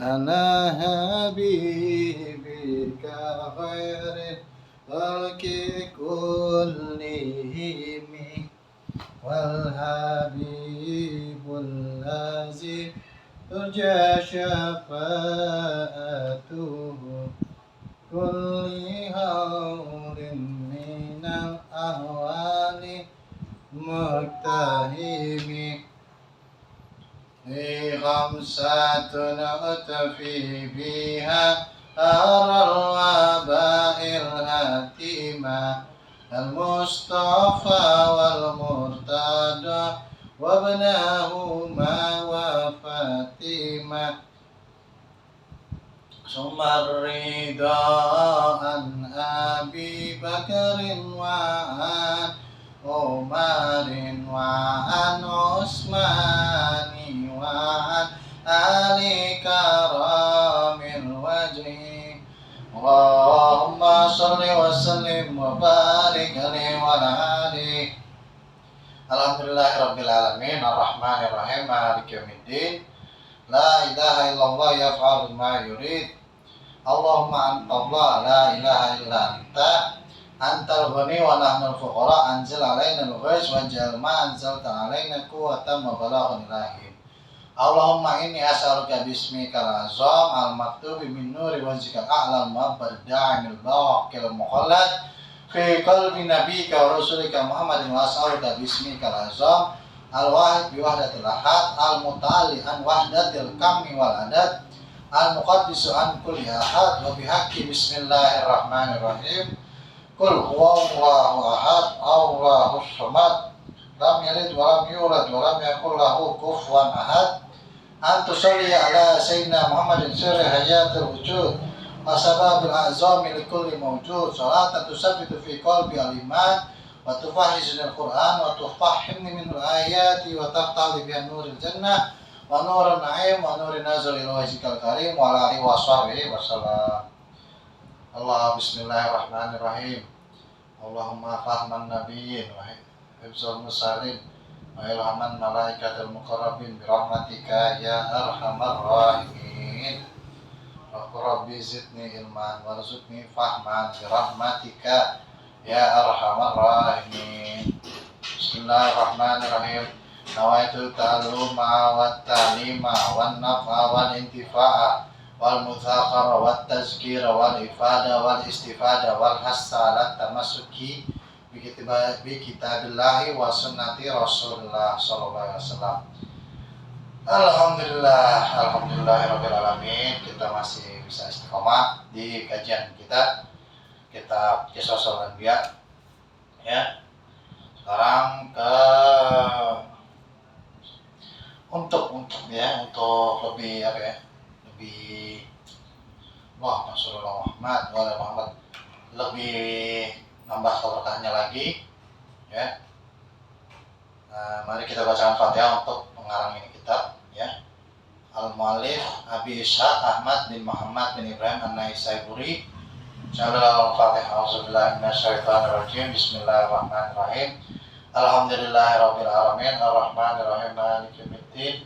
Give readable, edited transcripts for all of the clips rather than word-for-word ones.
أنا حبيبك خير الخلق كلهم والحبيب الذي ترجى شفاعته كل هول من الأهوال مقتحم خمسة أطفي بها أرى الوباء الهتيمة المصطفى والمرتضى وابنهما وفاطمة ثم الرضا عن أبي بكر وعن عمر وعن عثمان وعن آل كرام الوجه اللهم صل وسلم وبارك عليه وعلى آله. Alhamdulillahirrabbilalamin Ar-Rahmanirrahim Maliki yaumiddin La ilaha illallah yaf'alu ma yurid Allahumma antallah la ilaha illa anta antal ghani wa nahnul fuqara anzil alaina al-ghais waj'al ma anzalta alaina quwwatan wa balaghun ilahim. Allahumma inni as'aluka bismikal azam al-maktubi min nuri wajhikal a'la al-mu'abbad da'imil baqil mukhallad fi qalbi nabiyyika wa rasulika Muhammadin wa as'aluka bismikal azam al-wahid bi wahdatil ahad al-muta'alli an wahdatil kammi wal adad al-muqaddisu an kulli ahad wa bihaqqi bismillahirrahmanirrahim qul huwallahu ahad Allahus samad lam yalid wa lam yulad wa lam yakul lahu kufuwan ahad an tusalli ala sayyidina Muhammadin sirri hayatil wujud wa sababil azami li kulli mawjud salatan tusabbitu fi qalbi al-iman wa tufahhizul Qur'an wa tufahhimni minul ayati wa taftali bihan nuril jannah wa nurun na'im wa nurin nazar ila wajhikal karim wa ala alihi wa sahbihi wasallam. Allah bismillahirrahmanirrahim. Allahumma fahman nabiyyin wa hifzul mursalin wa ilhaman malaikatil muqarrabin birahmatika ya arhamar rahimin. Rabbi zidni ilman warzuqni fahman birahmatika ya arhamar rahimin. Bismillahirrahmanirrahim. Nawaitu ta'alluma wat ta'lima wan naf'a wal intifa'a wal mudzakara wat tazkira wal ifada wal istifada wal hassa tamassuki bi kitabillahi wa sunnati Rasulullah sallallahu alaihi wasallam. Alhamdulillahirabbil alamin. Kita masih bisa istiqomah di kajian kita kitab Qisasul Anbiya ya. Sekarang untuk lebih lebih Rasulullah Muhammad lebih nambah keberkahannya lagi ya. Mari kita bacakan Fatihah untuk pengarang ini kitab ya. Al-Mu'allif Abi Ishaq Ahmad bin Muhammad bin Ibrahim An-Naisaburi. Al-Fatihah. A'udzubillahi minasyaitonirrajim. Bismillahirrahmanirrahim. Alhamdulillahirabbil alamin arrahmanirrahim maliki yaumiddin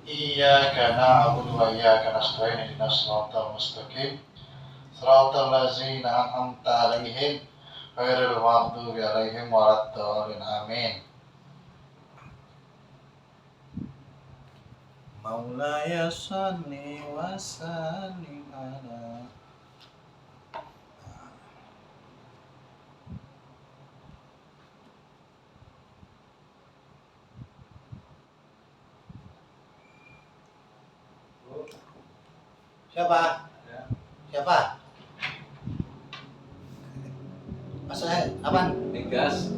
iyyaka na'budu wa iyyaka nasta'in ihdinas siratal mustaqim siratal ladzina an'amta 'alaihim ghairil maghdubi 'alaihim waladdallin amin. Maulaya shalli wa sallim ala Siapa? Ya. Siapa? Masalah apaan? Gas.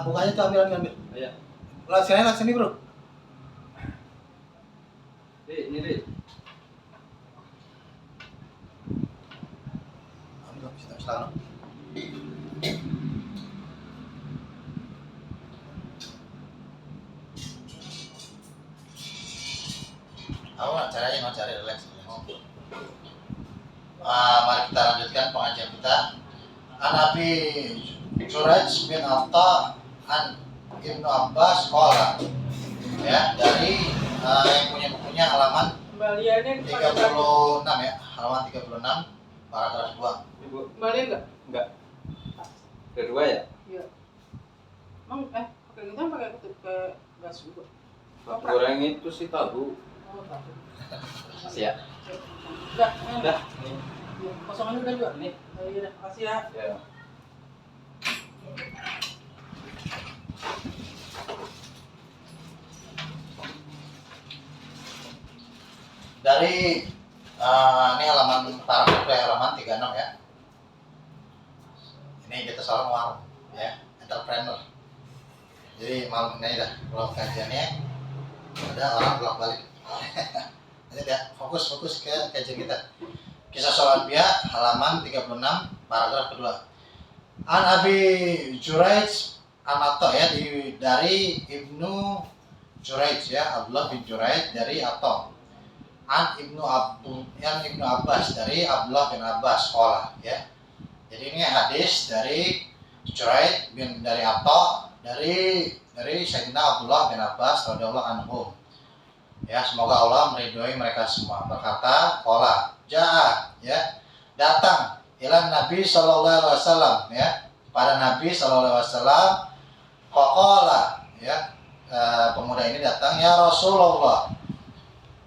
Bukanya tuh ambil. Iya. Lewat sini bro. Ini. Ambil silakan. Caranya mau cari relax. Mari kita lanjutkan pengajian kita. An Abi Jurayj bin Atta an Ibnu Abbas qala. Ya, dari yang punya bukunya halaman Kembaliannya 36 ya, halaman 36 paragraf 2. Ibu. Kembalian enggak? Enggak. Kedua ya? Iya. Emang pakai kita pakai gas juga. Goreng itu sih tahu. Oh, tahu. Masih ya? Enggak, Udah. Nih. Iya, kosongan udah juga. Nih. Oh, iya, dah. Makasih ya. Ya. Dari ini halaman paragraf halaman 36 ya. Ini kita soal warung ya, entrepreneur. Jadi malam ini dah kalau kajiannya ada orang bolak-balik. Lanjut ya, fokus ke kajian kita. Kisah sholat biya halaman 36 paragraf kedua. An Abi Juraij Anato ya dari Ibnu Juraij ya, Abdullah bin Juraij dari Atom. An Ibnu Abbas dari Abdullah bin Abbas sekolah ya. Jadi ini hadis dari Juraij bin dari Atta dari Sayyidina Abdullah bin Abbas radhiyallahu anhu. Ya, semoga Allah meridhoi mereka semua. Berkata, qala jaa ya, datang ila Nabi sallallahu alaihi wasallam ya, pada Nabi sallallahu alaihi wasallam faqala ya, pemuda ini datang, ya Rasulullah.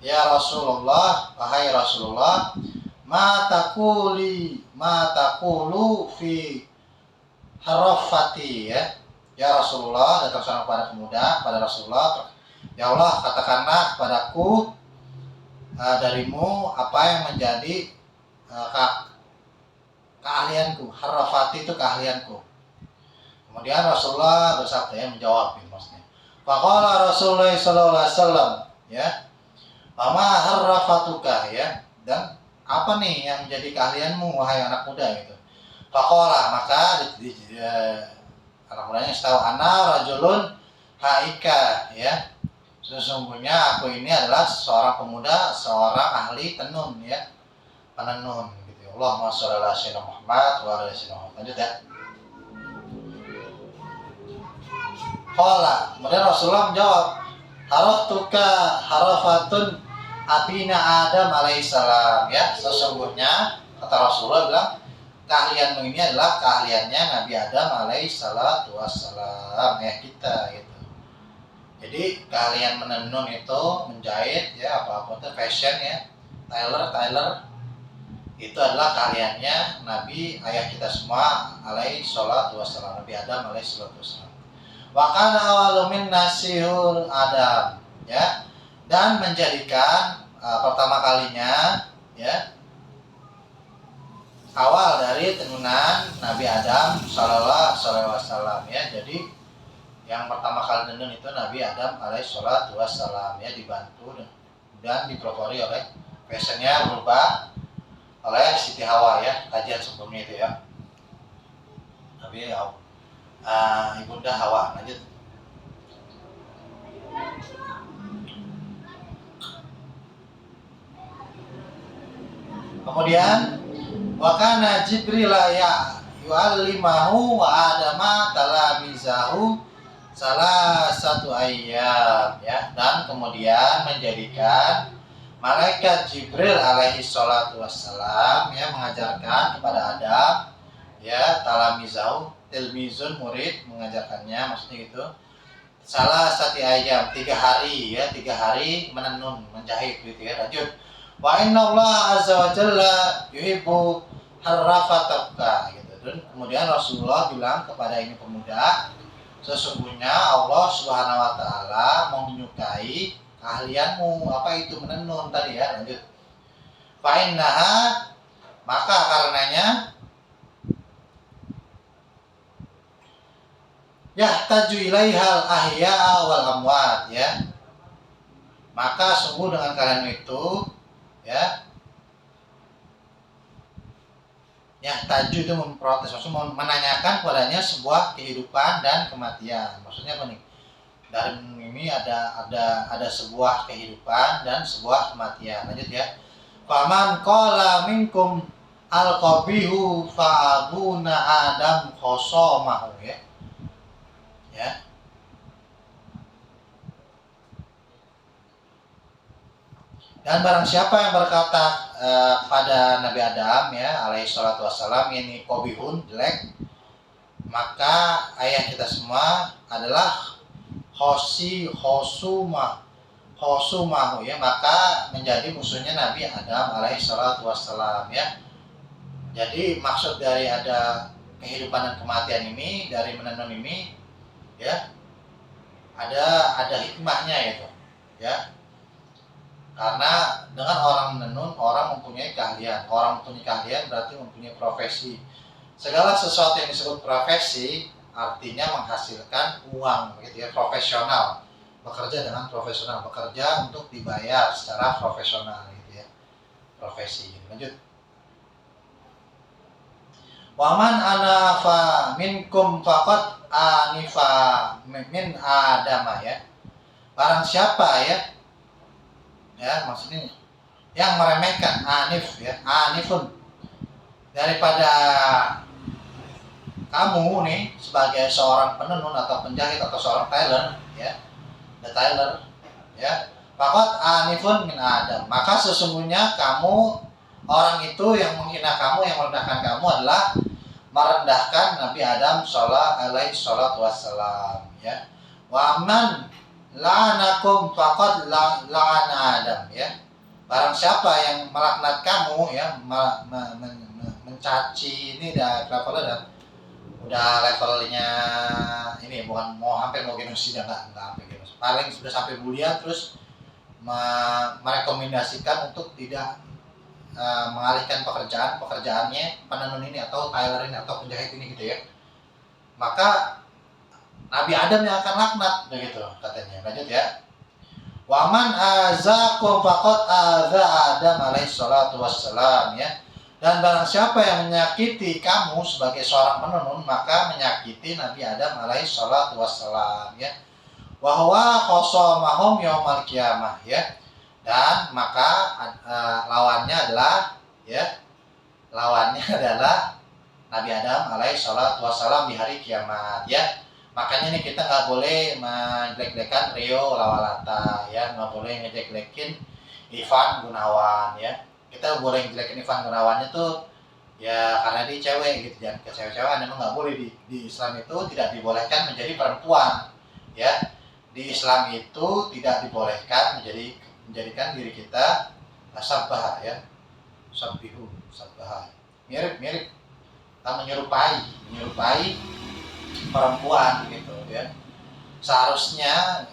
Ya Rasulullah, wahai Rasulullah, ma taqulu fi harafati ya. Ya Rasulullah, datang seorang pada pemuda pada Rasulullah, ya Allah, katakanlah kepadaku darimu apa yang menjadi keahlianku. Harafati itu keahlianku. Kemudian Rasulullah bersabda ya, menjawab maksudnya. Faqala Rasulullah sallallahu alaihi wasallam ya, "Mama harrafatuka ya." Dan apa nih yang menjadi keahlianmu wahai anak muda gitu. Faqala, maka anak mudanya tahu, ana rajulun haika ya. Sesungguhnya aku ini adalah seorang pemuda, seorang ahli tenun ya. Penenun gitu. Allahumma shalli ala sayyidina Muhammad wa ala sayyidina Muhammad. Lanjut ya. Qala, kemudian Rasulullah menjawab, haraftuka harafatun abina Adam alaihissalam ya. Sesungguhnya kata Rasulullah bilang, keahlianmu ini adalah keahliannya Nabi Adam alaihissalatu wassalam ya, kita gitu. Jadi keahlian menenun itu, menjahit ya, apa-apa itu fashion ya, tailor itu adalah keahliannya Nabi ayah kita semua alaihissalatu wassalam, Nabi Adam alaihissalatu wassalam. Wa kana awalu min nasihul Adam ya, dan menjadikan pertama kalinya ya, awal dari tenunan Nabi Adam sallallahu alaihi wasallam ya. Jadi yang pertama kali tenun itu Nabi Adam alaihi salatu wasallam ya, dibantu dan dipelopori oleh fashionnya berubah oleh Siti Hawa ya, kajian sebelumnya itu ya. Nabi Ibunda Hawa. Lanjut. Kemudian wakana Jibril ya yu'allimahu wa Adama talamizahu salah satu ayat ya, dan kemudian menjadikan malaikat Jibril alaihi salatu wassalam ya, mengajarkan kepada Adam ya, talamizahu, tilmizun murid, mengajarkannya maksudnya gitu, salah satu ayam 3 hari ya, 3 hari menenun menjahit gitu ya. Lanjut. Wa inna Allah azza wa jalla yuhibbu harrafataka gitu. Dan kemudian Rasulullah bilang kepada ini pemuda, sesungguhnya Allah Subhanahu wa taala menyukai keahlianmu, apa itu menenun tadi ya. Lanjut. Fa innaha, maka karenanya yahtaju ilaihal ahya'a wal amwat ya, maka sungguh dengan kalian itu ya, yahtaju itu memprotes, maksudnya menanyakan padanya sebuah kehidupan dan kematian. Maksudnya apa nih? Dari ini ada sebuah kehidupan dan sebuah kematian. Lanjut ya. Faman qala minkum al-qabihu fa abuna Adam khosamahu ya. Ya. Dan barang siapa yang berkata pada Nabi Adam ya alaihi salatu wassalam ini qobihun, jelek, maka ayat kita semua adalah hosumahu ya, maka menjadi musuhnya Nabi Adam alaihi salatu wassalam ya. Jadi maksud dari ada kehidupan dan kematian ini, dari menenun ini ya, ada hikmahnya itu ya. Karena dengan orang menenun, orang mempunyai keahlian. Orang mempunyai keahlian berarti mempunyai profesi. Segala sesuatu yang disebut profesi artinya menghasilkan uang, gitu ya, profesional. Bekerja dengan profesional, bekerja untuk dibayar secara profesional, gitu ya. Profesi. Lanjut. Waman anafa minkum faqat anifa min adama ya. Barang siapa ya maksudnya yang meremehkan anif ya, anifun, daripada kamu nih sebagai seorang penenun atau penjahit atau seorang tailor ya, the tailor ya, faqat anifun min adam, maka sesungguhnya kamu, orang itu yang menghina kamu, yang merendahkan kamu adalah merendahkan Nabi Adam alaihi salatu wassalam ya. Wa man la'anakum faqad la'ana Adam ya. Barang siapa yang melaknat kamu ya, mencaci, ini udah levelnya ini, bukan mau hampir mau genosida, enggak sampai genosida. Paling sudah sampai bulian, terus merekomendasikan untuk tidak mengalihkan pekerjaannya penenun ini atau tailor ini atau penjahit ini gitu ya. Maka Nabi Adam yang akan laknat begitu katanya. Lanjut ya. Waman azakum faqad adza Adam alaihi salatu wassalam ya. Dan barang siapa yang menyakiti kamu sebagai seorang penenun, maka menyakiti Nabi Adam alaihi salatu wassalam ya. Wa huwa khasamahum yaumal qiyamah ya. Dan maka lawannya adalah Nabi Adam alaihi salatu wassalam di hari kiamat ya. Makanya nih kita nggak boleh menjelek-jelekan Rio Lawalata ya, nggak boleh ngejelek-jelekin Ivan Gunawan ya. Kita boleh ngejelekin Ivan Gunawannya tuh ya karena dia cewek gitu, jangan kecewa-cewaan. Memang nggak boleh di Islam itu tidak dibolehkan menjadi perempuan ya. Di Islam itu tidak dibolehkan menjadikan diri kita sabbah ya, sabbihu, sabbah, mirip kita menyerupai perempuan gitu ya. Seharusnya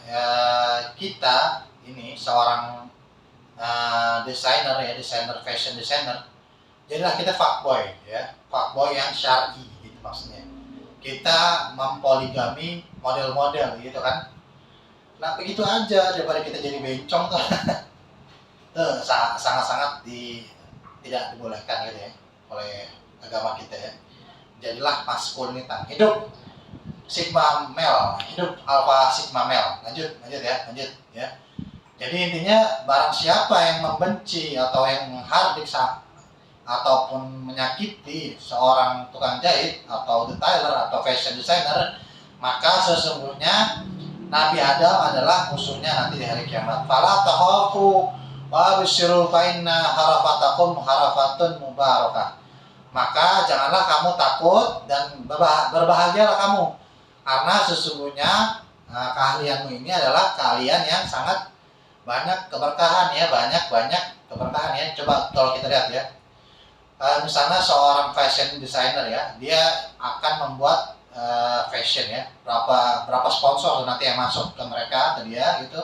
kita ini seorang desainer fashion designer, jadilah kita fuckboy ya, fuckboy yang syar'i gitu maksudnya. Kita mempoligami model-model gitu kan. Nah begitu aja daripada kita jadi bencong tuh. Tuh sangat-sangat tidak dibolehkan gitu ya oleh agama kita ya. Jadilah maskulinitas, hidup sigma male, hidup alpha sigma male. Lanjut ya. Jadi intinya barang siapa yang membenci atau yang menghardik ataupun menyakiti seorang tukang jahit atau detailer atau fashion designer, maka sesungguhnya Nabi Adam adalah musuhnya nanti di hari kiamat. Fala takhafu wa abshiru fa inna harafatakum harafatun mubarakah. Maka janganlah kamu takut dan berbahagialah kamu, karena sesungguhnya keahlianmu ini adalah keahlian yang sangat banyak keberkahan ya, banyak keberkahan ya. Coba kalau kita lihat ya, misalnya seorang fashion designer ya, dia akan membuat fashion ya, berapa sponsor nanti yang masuk ke mereka, ke dia gitu.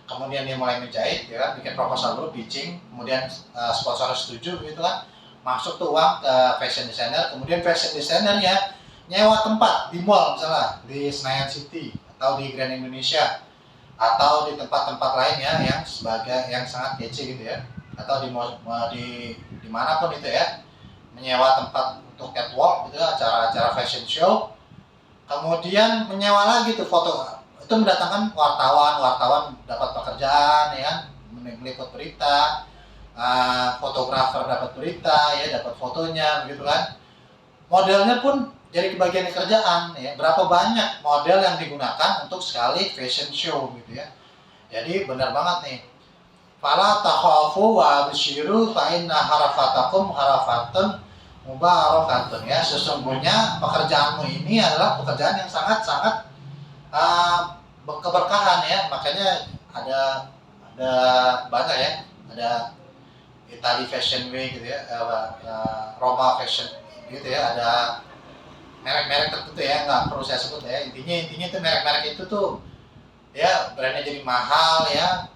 Kemudian dia mulai menjahit ya kan, bikin proposal dulu, pitching, kemudian sponsor setuju gitu kan, masuk tuh uang ke fashion designer. Kemudian fashion designernya nyewa tempat di mall, misalnya di Senayan City atau di Grand Indonesia atau di tempat-tempat lainnya yang sangat kece gitu ya, atau di manapun itu ya, menyewa tempat untuk catwalk gitu, acara-acara fashion show. Kemudian menyewa lagi tuh foto, itu mendatangkan wartawan dapat pekerjaan ya kan, meliput berita, fotografer dapat berita ya, dapat fotonya begitu kan. Modelnya pun jadi kebagian kerjaan ya. Berapa banyak model yang digunakan untuk sekali fashion show gitu ya. Jadi benar banget nih, Fala takhafu wa abshiru fa inna harafatakum harafatun mubarakatun ya. Sesungguhnya pekerjaanmu ini adalah pekerjaan yang sangat-sangat keberkahan ya. Makanya ada banyak ya. Ada Italy Fashion Week gitu ya, Roma Fashion gitu ya. Ada merek-merek tertentu ya, nggak perlu saya sebut ya. Intinya itu merek-merek itu tuh ya brandnya jadi mahal ya,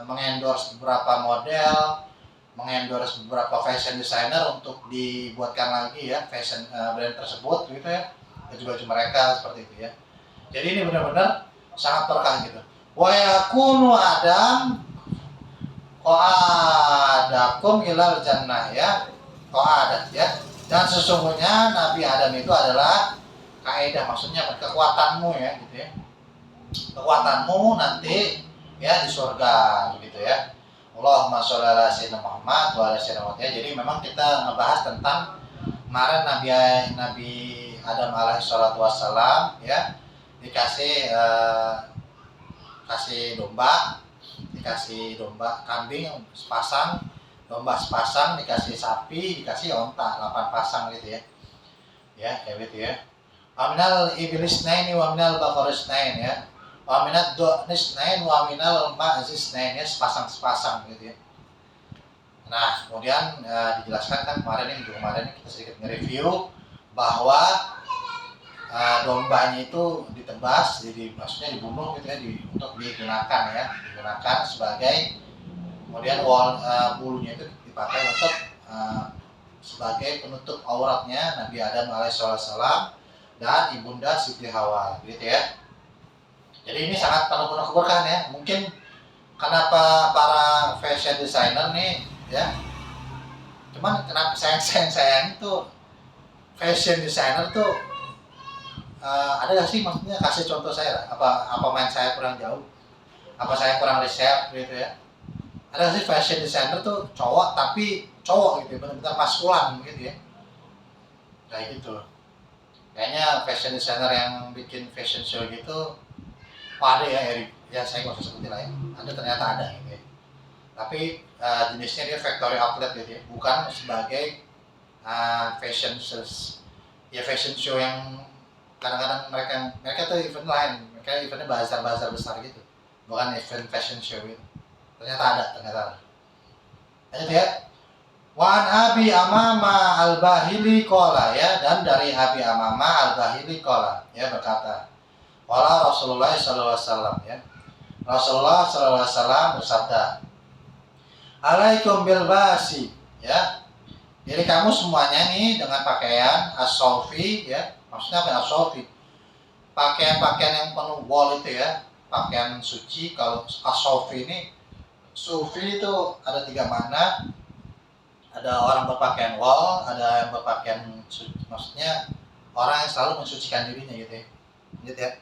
mengendorse beberapa model, mengendorse beberapa fashion designer untuk dibuatkan lagi ya fashion brand tersebut gitu ya, baju-baju mereka seperti itu ya. Jadi ini benar-benar sangat berkah gitu. Wa yakunu adam qadakum ilal jannah ya, qadat ya. Dan sesungguhnya Nabi Adam itu adalah kaidah, maksudnya kekuatanmu ya gitu ya. Kekuatanmu nanti ya di surga begitu ya. Allahumma sholli ala sayyidina Muhammad wa ala sayyidina Muhammad ya. Jadi memang kita ngebahas tentang kemarin Nabi Adam alaihi salatu wassalam ya, dikasih dikasih domba kambing sepasang, domba sepasang, dikasih sapi, dikasih onta 8 pasang gitu ya. Ya, kayak gitu ya. Wa minal iblis naini wa minal baqaris nain ya. Wa minad du'nis nain wa minal ma'zis nain ya, sepasang gitu ya. Nah, kemudian dijelaskan kan kemarin kita sedikit nge-review bahwa dombanya itu ditebas, jadi maksudnya dibunuh gitu ya, untuk digunakan sebagai, kemudian bulunya itu dipakai untuk sebagai penutup auratnya Nabi Adam alaihissalam dan ibunda Siti Hawa gitu ya. Jadi ini sangat penuh keberkahan ya. Mungkin kenapa para fashion designer nih ya, cuman kenapa sayang itu fashion designer tuh ada gak sih, maksudnya kasih contoh saya lah, apa main saya kurang jauh, apa saya kurang riset gitu ya. Ada gak sih fashion designer tuh cowok tapi cowok gitu, benar-benar maskulan gitu ya, kayak gitu. Kayaknya fashion designer yang bikin fashion show gitu ada ya saya nggak usah sebutin lah ya, ternyata ada gitu ya. Tapi jenisnya dia factory outlet gitu ya, bukan sebagai fashion shows ya, fashion show yang kadang-kadang mereka tuh event lain, mereka eventnya bazar besar gitu, bukan event fashion show gitu. Ternyata ada. Lanjut ya. Wan Abi Amama Al-Bahili Qala ya, dan dari Abi Amama Al-Bahili Qala ya berkata, wala Rasulullah sallallahu alaihi wasallam ya. Rasulullah sallallahu alaihi wasallam bersabda, "Alaikum bil basi" ya. Jadi kamu semuanya nih dengan pakaian as-sofi ya. Maksudnya apa as-sofi? Pakaian-pakaian yang penuh wol itu ya, pakaian suci. Kalau as-sofi ini, sufi itu ada 3 makna. Ada orang berpakaian wol, ada yang berpakaian suci, maksudnya orang yang selalu mensucikan dirinya gitu ya. Gitu ya.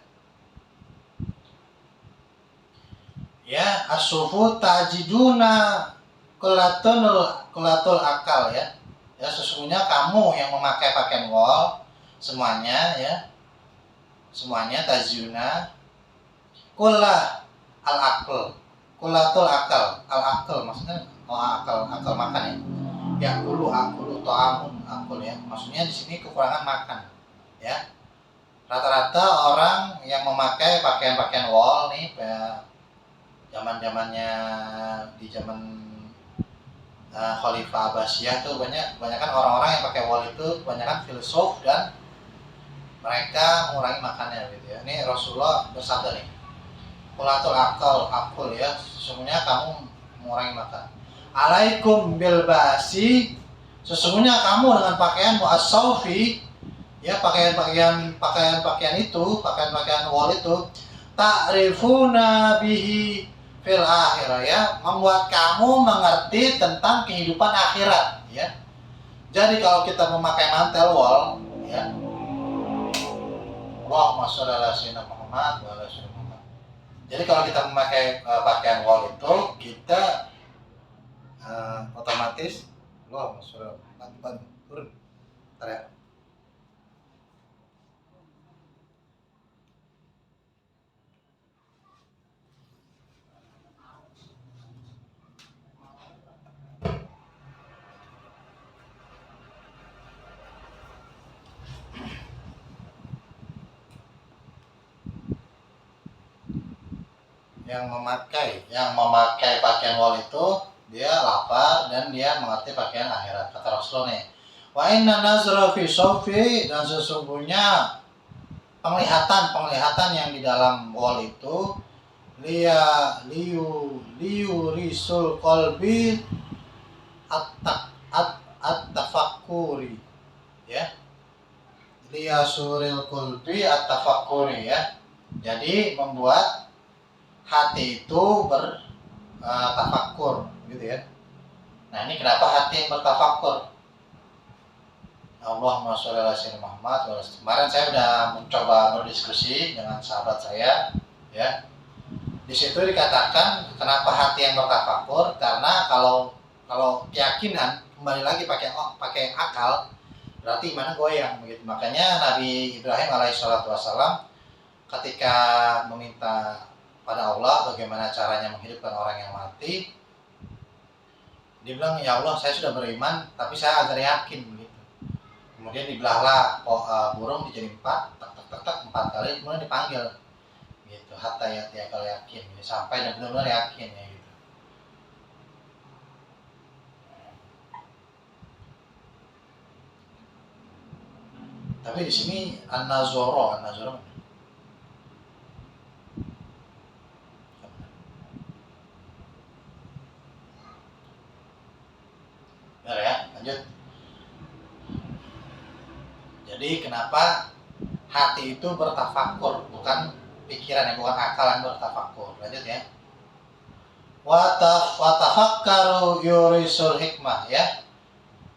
Ya, as-sufu tajiduna kulatul akal ya. Ya, sesungguhnya kamu yang memakai pakaian wol semuanya ya. Semuanya tajiduna kullah al-aql. Kulatul akal. Al-aql maksudnya akal makan ya. Ya, akulu ta'amun akul ya. Maksudnya di sini kekurangan makan ya. Rata-rata orang yang memakai pakaian-pakaian wol nih zaman-zamannya di zaman Khalifah Abbasiyah tuh banyakan orang-orang yang pakai wol itu kebanyakan filsuf dan mereka mengurangi makannya gitu ya. Ini Rasulullah bersabda nih, qulatul akul ya, sesungguhnya kamu mengurangi makan. Alaikum bil basi, sesungguhnya kamu dengan pakaian as-saufi ya, pakaian wol itu ta'rifuna bihi fil akhirah ya, membuat kamu mengerti tentang kehidupan akhirat ya. Jadi kalau kita memakai mantel wol ya, Allahumma sholli ala sayyidina Muhammad wa ala sayyidina Muhammad. Jadi kalau kita memakai pakaian wol itu, kita otomatis Allahumma sholli ala turun. Bentar ya. yang memakai pakaian wal itu dia lapar dan dia mengerti pakaian akhirat. Kata Rasulullah nih, wa inna nazra fi sofi, dan sesungguhnya penglihatan yang di dalam wal itu liu risul qalbi at-tafakkuri, ya, liyasuril qalbi at-tafakkuri, ya, jadi membuat hati itu bertafakkur, gitu ya. Nah, ini kenapa hati yang bertafakkur? Allahumma sholli ala sayyidina Muhammad. Kemarin saya sudah mencoba berdiskusi dengan sahabat saya, ya. Di situ dikatakan kenapa hati yang bertafakkur, karena kalau keyakinan kembali lagi pakai akal, berarti imannya goyang begitu. Makanya Nabi Ibrahim alaihissalatu wassalam ketika meminta pada Allah bagaimana caranya menghidupkan orang yang mati, dia bilang, ya Allah, saya sudah beriman tapi saya agar yakin begitu. Kemudian dibelahlah burung dijadi 4, tak 4 kali, kemudian dipanggil gitu, hatta kalau yakin gitu, sampai dan benar-benar yakin, ya gitu. Tapi di sini an-nazoro benar ya, lanjut. Jadi kenapa hati itu bertafakkur, bukan pikiran, bukan akal yang bertafakkur. Lanjut ya. Watafakkaru yurisul hikmah, ya.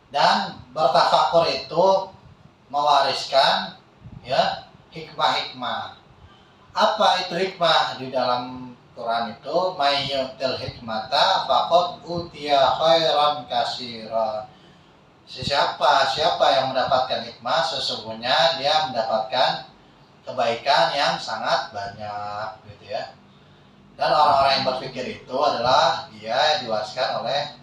Dan bertafakkur itu mewariskan, ya, hikmah-hikmah. Apa itu hikmah? Di dalam Quran itu mayyutil hikmata faqad utiya khairan katsiran. Siapa yang mendapatkan hikmah, sesungguhnya dia mendapatkan kebaikan yang sangat banyak, gitu ya. Dan orang-orang yang berpikir itu adalah dia diwariskan oleh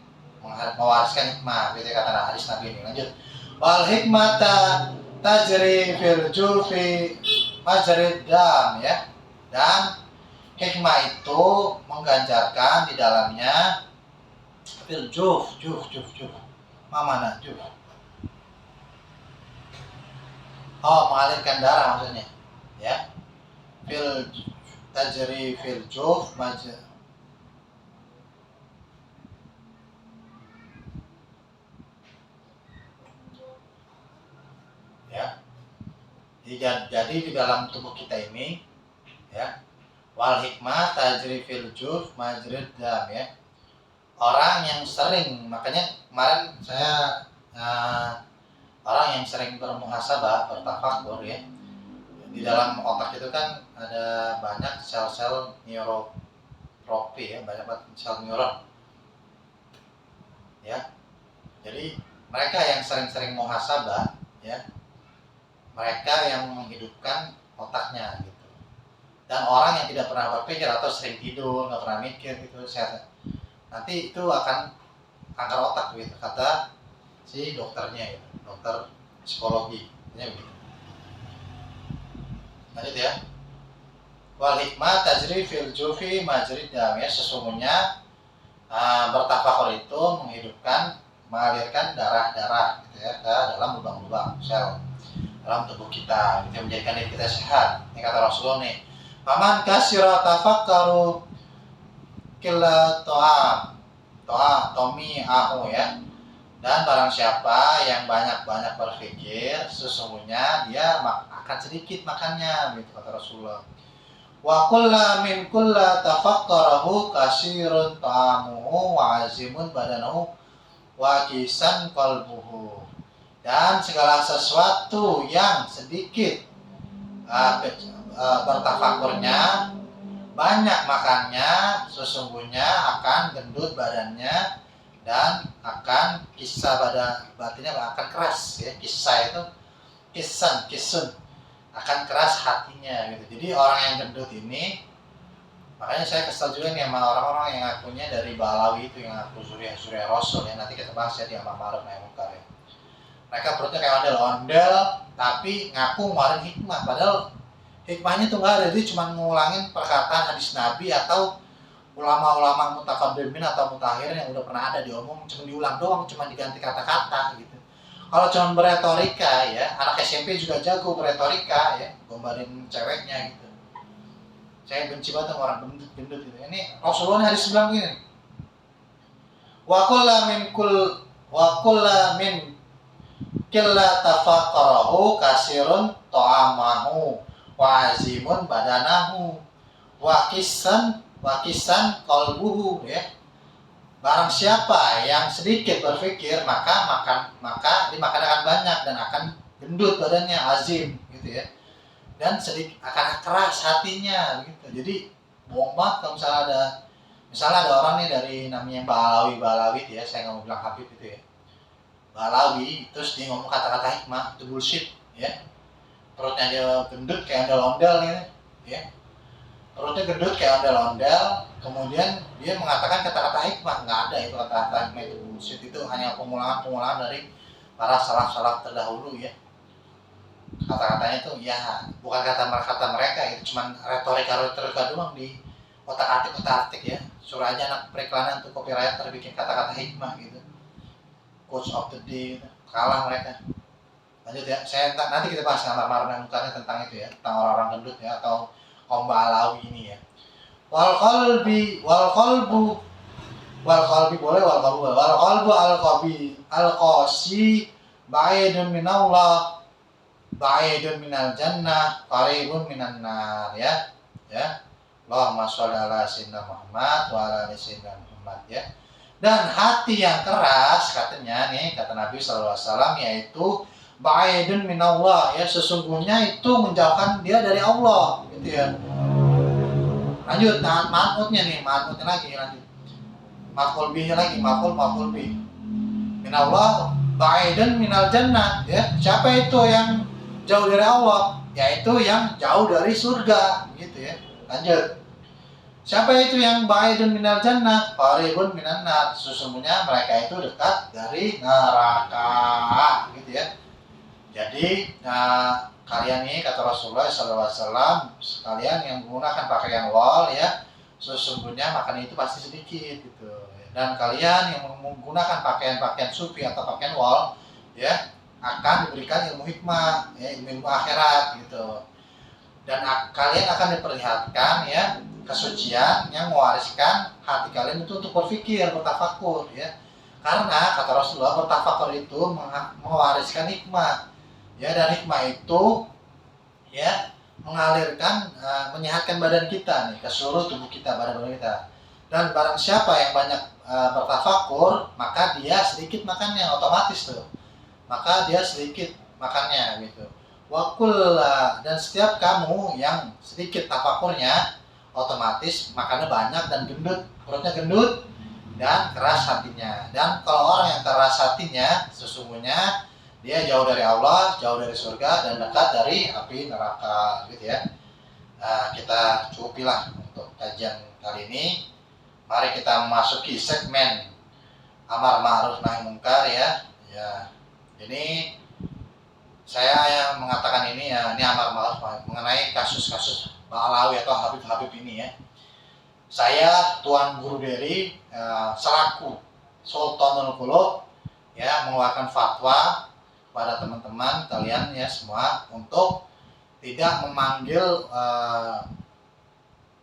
mewariskan hikmah, gitu ya, kata hadis Nabi ini. Lanjut. Wal hikmata tajri fil jufi majrid dam, ya. Dan hikmah itu mengganjarkan di dalamnya fil juf. Mana juf? Oh, mengalirkan darah maksudnya, ya. Fil tajri fil juf ya. Jadi di dalam tubuh kita ini, ya, wal hikmah tajri fil juf majrid dam, ya. Orang yang sering, makanya kemarin saya orang yang sering bermuhasabah, bertafakkur, ya, di dalam otak itu kan ada banyak sel-sel neurotrofi, ya, banyak banget sel neuron, ya. Jadi mereka yang sering-sering muhasabah, ya, mereka yang menghidupkan otaknya gitu. Dan orang yang tidak pernah berpikir atau sering tidur, nggak pernah mikir gitu, nanti itu akan kanker otak gitu, kata si dokternya, gitu, dokter psikologi, begitu. Lanjut ya. Wal hikmah tajri fil jufi majrid dam, ya, sesungguhnya bertafakkur itu mengalirkan darah gitu ya, ke dalam lubang-lubang sel dalam tubuh kita, gitu, menjadikan diri kita sehat. Ini kata Rasulullah nih, paman kasira tafakkaru kila tomi ahu, ya. Dan barang siapa yang banyak-banyak berpikir, sesungguhnya dia akan sedikit makannya, gitu kata Rasulullah. Wa kulla min kulla tafakkarahu kasirun ta'amuhu wa azimun badanahu wa kisan qalbuhu. Dan segala sesuatu yang sedikit bertafakkurnya, banyak makannya, sesungguhnya akan gendut badannya dan akan kisah batinnya akan keras, ya. Kisah itu kisun akan keras hatinya, gitu. Jadi orang yang gendut ini, makanya saya kesel juga nih sama orang-orang yang ngakunya dari Balawi itu, yang ngaku Surya Rasul, ya. Nanti kita bahas ya di Amar Ma'ruf Nahi Munkar, ya. Mereka perutnya kayak ondel-ondel tapi ngaku ngeluarin hikmah, padahal Hikmahnya tuh nggak ada, dia cuma ngulangin perkataan hadis Nabi atau ulama-ulama mutakabbirin atau mutakhir yang udah pernah ada diomong, cuma diulang doang, cuma diganti kata-kata gitu. Kalau cuma beretorika ya, anak SMP juga jago beretorika ya, gombalin ceweknya gitu. Saya benci banget sama orang gendut gitu. Ini Rasulullah hadis bilang gini. Wa kulla min killa tafaqarahu kasirun ta'amahu wa azimun badanahu wa kisan qalbuhu ya. Barang siapa yang sedikit berpikir maka dimakan akan banyak dan akan gendut badannya, azim gitu ya. Dan sedikit akan keras hatinya gitu. Jadi bohong banget kalau misalnya ada orang nih dari namanya Balawi ya, saya nggak mau bilang Habib itu ya. Balawi terus dia ngomong kata-kata hikmah itu bullshit ya. Perutnya dia gendut kayak ondel-ondel gitu ya. Perutnya gendut kayak ondel-ondel, kemudian dia mengatakan kata-kata hikmah. Nggak ada itu kata-kata hikmah, itu bullshit. Itu hanya pengulangan dari para salaf-salaf terdahulu ya. Kata-katanya itu ya bukan kata mereka, itu cuma retorika doang di otak-atik ya. Suruh aja anak periklanan untuk copywriter bikin kata-kata hikmah gitu, quotes of the day gitu. Kalah mereka. Lanjut ya, nanti kita bahas gambar mukanya tentang itu ya, tentang orang-orang gendut ya, atau kaum Balawi ini ya. Wal qalbu al qasi ba'idun minallah ba'idun minal jannah qaribun minan nar ya. Ya. Allahumma sholli ala sayyidina Muhammad wa ala ali sayyidina Muhammad ya. Dan hati yang keras katanya nih, kata Nabi sallallahu alaihi wasallam, yaitu ba'idun minallah ya, sesungguhnya itu menjauhkan dia dari Allah gitu ya. Lanjut, manutnya lagi lanjut. Maf'ul bihnya lagi, maf'ul bih. Minallah ba'idun minal jannah ya. Siapa itu yang jauh dari Allah? Yaitu yang jauh dari surga gitu ya. Lanjut. Siapa itu yang ba'idun minal jannah? Qaribun minan nar. Sesungguhnya mereka itu dekat dari neraka gitu ya. Jadi kalian ini kata Rasulullah SAW, sekalian yang menggunakan pakaian wol ya, sesungguhnya makan itu pasti sedikit gitu. Dan kalian yang menggunakan pakaian sufi atau pakaian wol ya, akan diberikan ilmu hikmah ya, ilmu akhirat gitu. Dan kalian akan diperlihatkan ya kesucian yang mewariskan hati kalian itu untuk berpikir, bertafakur ya. Karena kata Rasulullah, bertafakur itu mewariskan hikmah. Ya, dan hikmah itu ya mengalirkan, menyehatkan badan kita nih, ke seluruh tubuh kita, badan kita. Dan barang siapa yang banyak bertafakur, maka dia sedikit makannya, otomatis tuh. Maka dia sedikit makannya gitu. Dan setiap kamu yang sedikit tafakurnya, otomatis makannya banyak dan gendut, perutnya gendut dan keras hatinya. Dan kalau orang yang keras hatinya, sesungguhnya dia jauh dari Allah, jauh dari surga, dan dekat dari api neraka gitu ya. Kita cukupilah untuk kajian kali ini. Mari kita memasuki segmen amar ma'ruf nahi munkar ya. Ya. Ini saya yang mengatakan ini ya, ini amar ma'ruf mengenai kasus-kasus Balawi atau Habib-Habib ini ya. Saya Tuan Guru Dery selaku Sultanul Qulub ya, mengeluarkan fatwa pada teman-teman kalian ya semua untuk tidak memanggil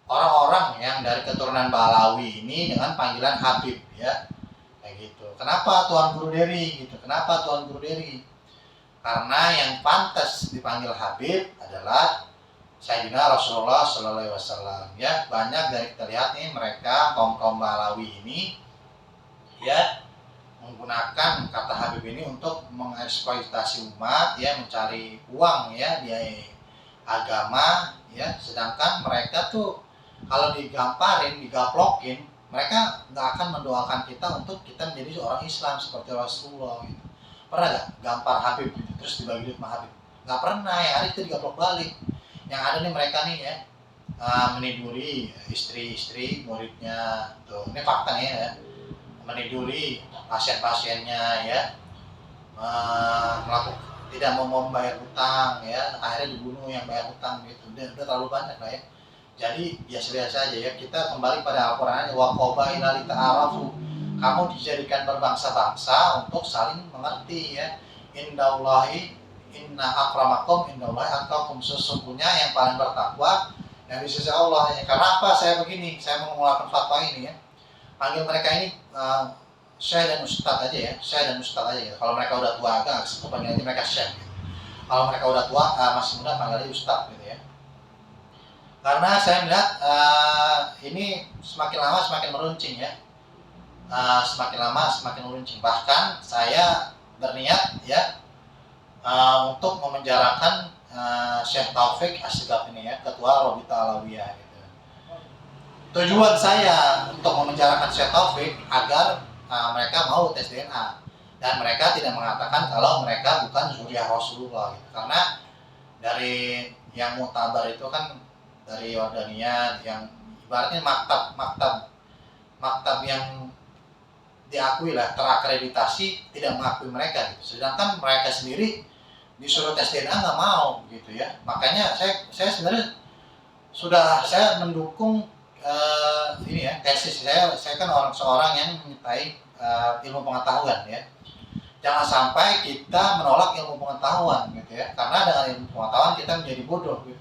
orang-orang yang dari keturunan Balawi ini dengan panggilan Habib ya, kayak gitu. Kenapa Tuan Guru Dery gitu? Kenapa Tuan Guru Dery? Karena yang pantas dipanggil Habib adalah Sayyidina Rasulullah Sallallahu Alaihi Wasallam ya. Banyak dari kita lihat nih, mereka kaum Balawi ini ya menggunakan kata Habib ini untuk mengeksploitasi umat ya, mencari uang ya di agama ya. Sedangkan mereka tuh kalau digamparin, digaplokin, mereka nggak akan mendoakan kita untuk kita menjadi seorang Islam seperti Rasulullah gitu. Pernah gak gampar Habib gitu, terus dibagi duit sama Habib? Nggak pernah, ya hari itu digaplok balik. Yang ada nih mereka nih ya, meniduri istri-istri muridnya tuh, ini faktanya ya, meniduri pasien-pasiennya ya, tidak mau membayar hutang ya, akhirnya dibunuh yang bayar hutang gitu. Udah terlalu banyak lah ya. Jadi biasa-biasa aja ya, kita kembali pada Al-Qur'an, wa qabaila lita'arafu. Kamu dijadikan berbangsa-bangsa untuk saling mengerti ya. Inna akramakum indallahi atqakum, sesungguhnya yang paling bertakwa yang di sisi Allah ya. Karena apa saya begini, saya mengeluarkan fatwa ini ya. Panggil mereka ini Syekh dan Ustadz aja ya, Syekh dan Ustadz aja ya. Kalau mereka udah tua agak panggil aja mereka Syekh. Gitu. Kalau mereka udah tua masih muda panggil aja Ustadz gitu ya. Karena saya melihat ini semakin lama semakin meruncing ya. Semakin lama semakin meruncing. Bahkan saya berniat ya untuk memenjarakan Syekh Taufik Asygaf ini ya, ketua Robita Alawiyah gitu. Tujuan saya untuk memenjarakan Syekh Taufik agar mereka mau tes DNA dan mereka tidak mengatakan kalau mereka bukan zuriyah Rasulullah gitu. Karena dari yang mutabar itu kan dari Wardaniyah yang ibaratnya maktab yang diakui lah, terakreditasi tidak mengakui mereka gitu. Sedangkan mereka sendiri disuruh tes DNA nggak mau gitu ya. Makanya saya sebenarnya saya mendukung ini ya, tesis saya kan seorang yang menyukai ilmu pengetahuan ya. Jangan sampai kita menolak ilmu pengetahuan gitu ya, karena dengan ilmu pengetahuan kita menjadi bodoh gitu.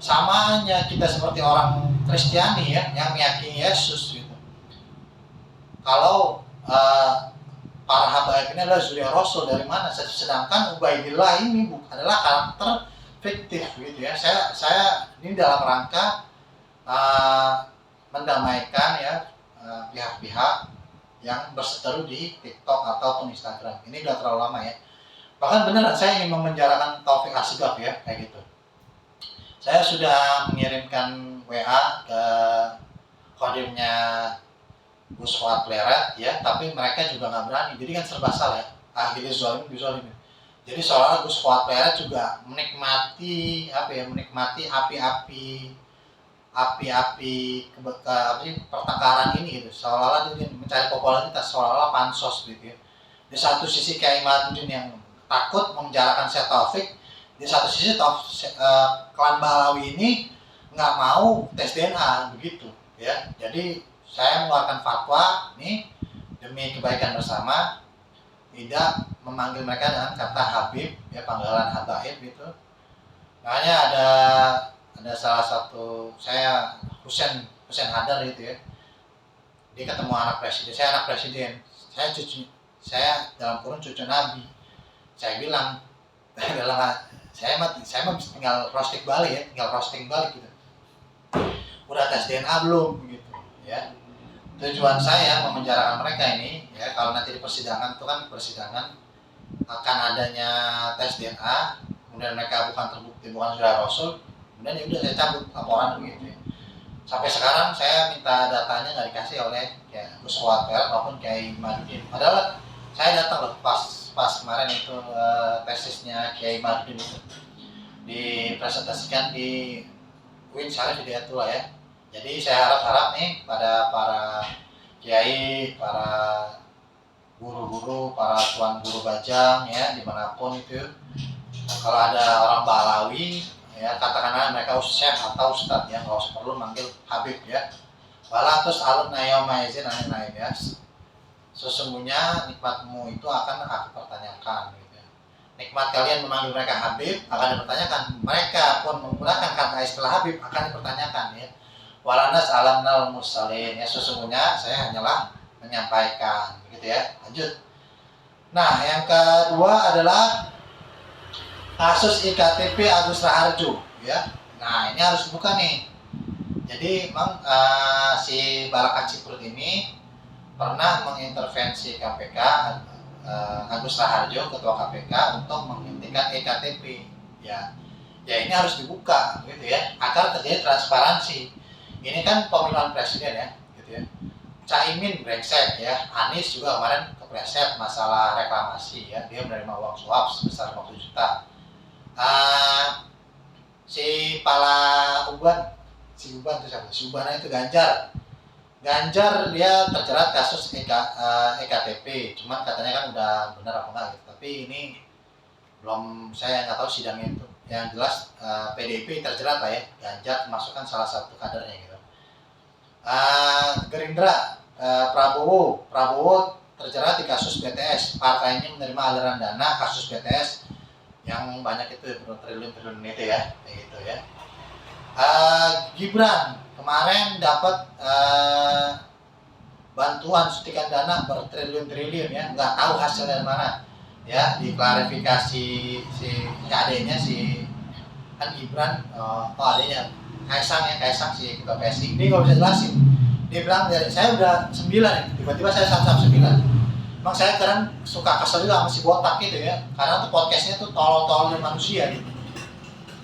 Samanya kita seperti orang Kristiani ya, yang meyakini Yesus gitu. Kalau para habaib ini adalah zuriyah Rasul, dari mana? Sedangkan Ubaidillah ini adalah karakter fiktif gitu ya. Saya ini dalam rangka mendamaikan ya pihak-pihak yang berseteru di TikTok ataupun Instagram. Ini udah terlalu lama ya. Bahkan beneran saya ingin memenjarakan Taufik Asygaf ya, kayak gitu. Saya sudah mengirimkan WA ke kodimnya Gus Fuad Pleret ya, tapi mereka juga nggak berani. Jadi kan serba salah ya. Gitu zolimin. Jadi seolah Gus Fuad Pleret juga menikmati api-api pertengkaran ini gitu. Seolah-olah dia mencari popularitas, seolah-olah pansos gitu ya. Di satu sisi Kiai Madudin yang takut memenjarakan Syekh Taufik, di satu sisi klan Balawi ini nggak mau tes DNA begitu ya. Jadi saya mengeluarkan fatwa nih demi kebaikan bersama, tidak memanggil mereka dengan kata Habib ya, panggilan habaib gitu. Makanya ada salah satu saya Husain Hadar gitu ya, dia ketemu anak presiden, saya anak presiden, saya dalam kurung cucu Nabi. Saya bilang saya mah tinggal roasting balik gitu. Udah tes DNA belum gitu ya. Tujuan saya memenjarakan mereka ini ya, kalau nanti di persidangan itu kan akan adanya tes DNA, kemudian mereka bukan terbukti bukan zuriyah Rasul, kemudian ya udah saya cabut laporan begitu ya. Sampai sekarang saya minta datanya nggak dikasih oleh ya Gus Fuad maupun Kiai Madudin. Padahal saya datang loh pas kemarin itu tesisnya Kiai Madudin itu dipresentasikan di UIN Syarif Hidayatullah ya. Jadi saya harap nih pada para kiai, para guru-guru, para tuan guru bajang ya dimanapun itu, kalau ada orang Balawi ya, katakanlah mereka Syekh atau Ustadz ya, nggak usah perlu manggil Habib ya. Wala tus alun nayoma izin naik ya. Sesungguhnya nikmatmu itu akan aku pertanyakan gitu. Nikmat kalian memanggil mereka Habib akan dipertanyakan. Mereka pun menggunakan kata istilah Habib akan dipertanyakan ya. Walanas alamnal mursalin ya, sesungguhnya saya hanyalah menyampaikan begitu ya. Lanjut. Nah, yang kedua adalah kasus IKTP Agus Raharjo ya. Nah, ini harus dibuka nih. Jadi memang si Baraka Ciprut ini pernah mengintervensi KPK, Agus Raharjo ketua KPK untuk menghentikan EKTP ya. Ya ini harus dibuka gitu ya, agar terjadi transparansi. Ini kan pemilihan presiden ya, gitu ya. Caimin brengsek ya, Anies juga kemarin kepleset masalah reklamasi ya, dia menerima uang suap sebesar 50 juta. Si Uban itu siapa? Si Uban itu Ganjar dia terjerat kasus EKTP, cuman katanya kan udah benar apa enggak gitu. Tapi ini belum, saya nggak tahu sidangnya itu. Yang jelas PDIP terjerat lah ya, Ganjar masukkan salah satu kadernya gitu. Gerindra, Prabowo terjerat di kasus BTS, partainya menerima aliran dana kasus BTS yang banyak itu bertriliun-triliun itu ya, kayak gitu ya. Gibran kemarin dapat bantuan suntikan dana bertriliun-triliun ya, nggak tahu hasil dari mana ya, diklarifikasi si adenya si kan Gibran, adenya Kaisang si ketua PSI, dia nggak bisa jelasin, dia bilang dari saya udah 9 ya, tiba-tiba saya sampai 9. Emang saya kadang suka kesel juga sama si botak gitu ya, karena tuh podcastnya tuh tolol-tolol manusia gitu.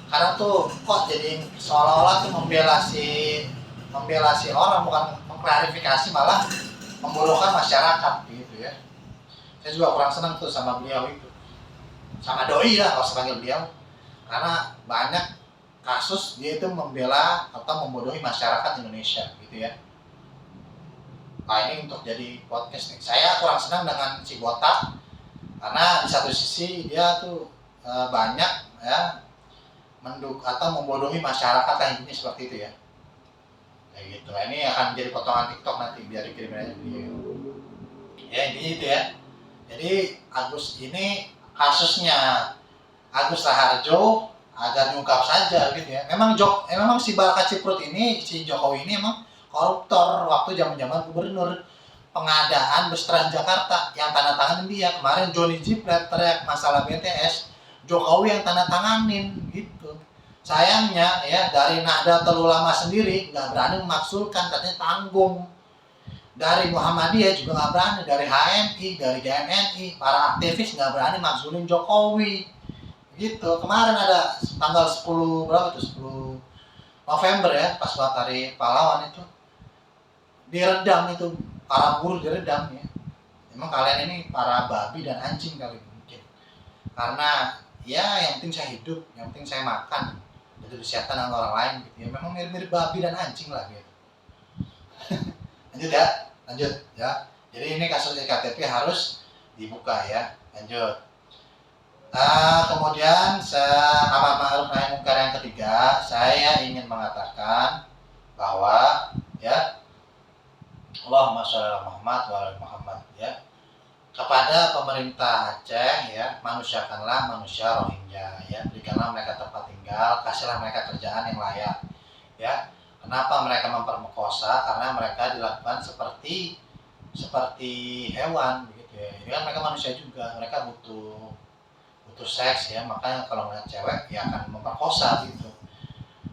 Karena tuh kok jadi seolah-olah tuh membela si orang, bukan mengklarifikasi, malah membodohkan masyarakat gitu ya. Saya juga kurang senang tuh sama beliau itu, sama doi lah kalau sebagai beliau, karena banyak kasus dia itu membela atau membodohi masyarakat Indonesia gitu ya. Nah ini untuk jadi podcast nih, saya kurang senang dengan si botak, karena di satu sisi dia tuh banyak ya atau membodohi masyarakat lah, intinya seperti itu ya, kayak gitu. Nah, ini akan menjadi potongan TikTok nanti, biar dikirim aja video ya, intinya itu ya. Jadi Agus ini kasusnya Agus Raharjo agar diungkap saja gitu ya. Memang si Baka Ciprut ini, si Jokowi ini emang koruptor waktu zaman gubernur. Pengadaan bus Transjakarta yang tanda tanganin dia. Kemarin Johnny Jipret teriak masalah BTS, Jokowi yang tanda tanganin gitu. Sayangnya ya, dari Nahdlatul Ulama sendiri nggak berani memaksulkan, katanya tanggung. Dari Muhammadiyah juga nggak berani, dari HMI, dari GMNI, para aktivis nggak berani maksulin Jokowi gitu. Kemarin ada tanggal 10 berapa tuh, 10 November ya, pas buat hari pahlawan itu diredam, itu para buruh diredam ya. Emang kalian ini para babi dan anjing kali mungkin, karena ya yang penting saya hidup, yang penting saya makan, itu disiapkan dengan orang lain gitu ya. Memang mirip-mirip babi dan anjing lah gitu. lanjut ya. Jadi ini kasus EKTP harus dibuka ya. Lanjut. Kemudian amar ma'ruf nahi munkar yang ketiga, saya ingin mengatakan bahwa ya, Allahumma sholli ala Muhammad wa ala Muhammad ya, kepada pemerintah Aceh ya, manusiakanlah manusia Rohingya ya, berikanlah mereka tempat tinggal, kasihlah mereka kerjaan yang layak ya. Kenapa mereka memperkosa? Karena mereka dilakukan seperti hewan begitu ya. Ini kan mereka manusia juga, mereka butuh seks ya, makanya kalau melihat cewek ya akan memperkosa gitu.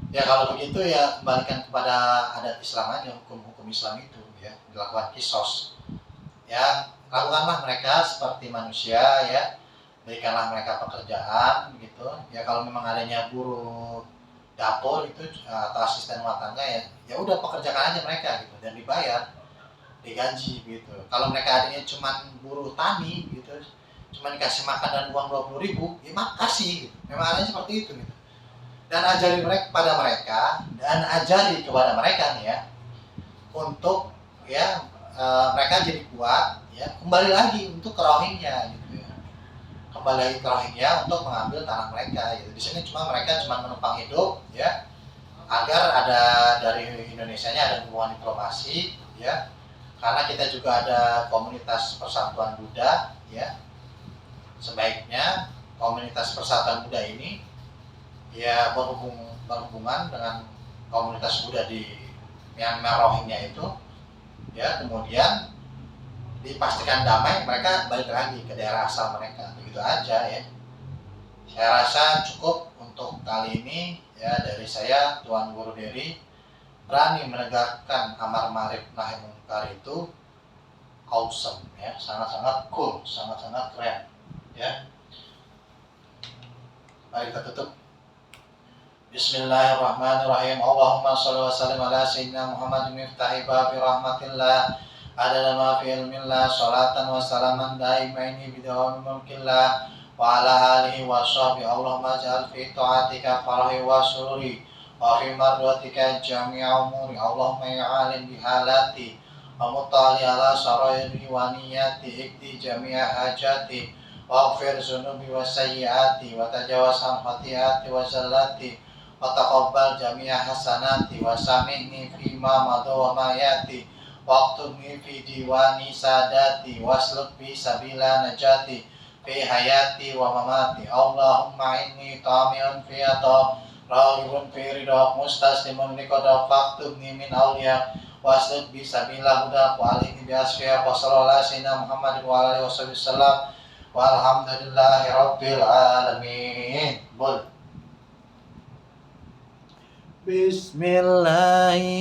Ya kalau begitu ya kembalikan kepada adat Islam aja, hukum Islam itu ya, dilakukan kisos ya. Lakukanlah mereka seperti manusia ya, berikanlah mereka pekerjaan gitu ya. Kalau memang adanya buruh dapur itu atau asisten rumah tangga ya udah pekerjakan aja mereka gitu, dan dibayar, digaji gitu. Kalau mereka adanya cuman buruh tani gitu, cuma dikasih makan dan uang 20.000, ya makasih gitu. Memang adanya seperti itu gitu. Dan ajari kepada mereka nih ya, untuk ya mereka jadi kuat ya, kembali lagi untuk ke Rohingya gitu ya, kembali lagi ke Rohingya untuk mengambil tanah mereka gitu. Di sini mereka cuma menumpang hidup ya, agar ada dari Indonesianya ada hubungan diplomasi ya, karena kita juga ada komunitas Persatuan Buddha ya. Sebaiknya komunitas Persatuan Buddha ini ya berhubungan dengan komunitas Buddha di Myanmar Rohingya itu ya, kemudian dipastikan damai, mereka balik lagi ke daerah asal mereka, begitu aja ya. Saya rasa cukup untuk kali ini ya, dari saya Tuan Guru Dery. Berani menegakkan amar ma'ruf nahi munkar itu awesome ya, sangat-sangat cool, sangat-sangat keren ya. Mari kita tutup. Bismillahirrahmanirrahim. Allahumma sholli wa sallim ala sayyidina Muhammadin miftahi babi rahmatillah, adada ma fi ilmillah, sholatan wa salaman daimaini bidawami mulkillah, wa ala alihi wa sahbihi. Allahumma ja'al fi ta'atika farahi wa sururi, wa fi mardatika jami'a umuri. Allahumma ya alim bihalati, wa mutali ala sarairi wa niyati, ikti jami'a hajati, واغفر ذنوبي وسيئاتي وتجاوز عن خطيئاتي وزلاتي وتقبل جميع حسناتي وسامحني فيما مضى وما يأتي واكتبني في ديوان ساداتي واسلك بي سبيل نجاتي في حياتي ومماتي اللهم إني طامع في عطاء راغب في رضاك مستسلم لقضاء فاكتبني من أولياء واسلك بي سبيل هداك وعليك بأسفياك وصلى الله على سيدنا محمد وعلى آله وصحبه وسلم walhamdulillahi rabbil alamin. Bismillah.